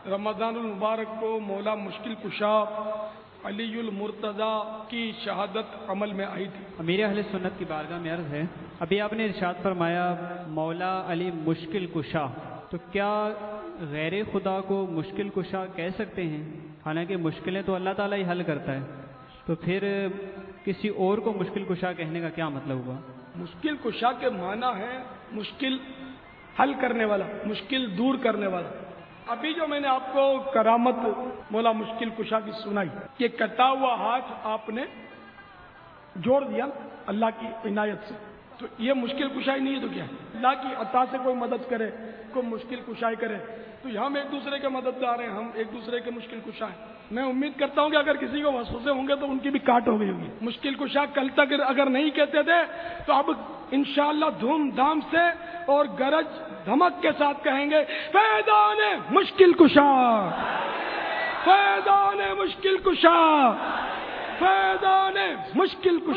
رمضان المبارک کو مولا مشکل کشا علی المرتضیٰ کی شہادت عمل میں آئی تھی۔ امیر اہل سنت کی بارگاہ میں عرض ہے، ابھی آپ نے ارشاد فرمایا مولا علی مشکل کشا، تو کیا غیر خدا کو مشکل کشا کہہ سکتے ہیں؟ حالانکہ مشکلیں تو اللہ تعالیٰ ہی حل کرتا ہے، تو پھر کسی اور کو مشکل کشا کہنے کا کیا مطلب ہوا؟ مشکل کشا کے معنی ہے مشکل حل کرنے والا، مشکل دور کرنے والا۔ ابھی جو میں نے آپ کو کرامت مولا مشکل کشا کی سنائی، یہ کٹا ہوا ہاتھ آپ نے جوڑ دیا اللہ کی عنایت سے، تو یہ مشکل کشائی نہیں ہے تو کیا ہے؟ اللہ کی عطا سے کوئی مدد کرے، کوئی مشکل کشائی کرے، تو ہم ایک دوسرے کے مددگار ہیں، ہم ایک دوسرے کے مشکل کشا ہیں۔ میں امید کرتا ہوں کہ اگر کسی کو وسوسے ہوں گے تو ان کی بھی کاٹ ہو گئی ہوگی۔ مشکل کشا کل تک اگر نہیں کہتے تھے تو اب انشاءاللہ دھوم دھام سے اور گرج دھمک کے ساتھ کہیں گے، فیضان مشکل کشا، فیضان مشکل کشا، فیضان مشکل کشا۔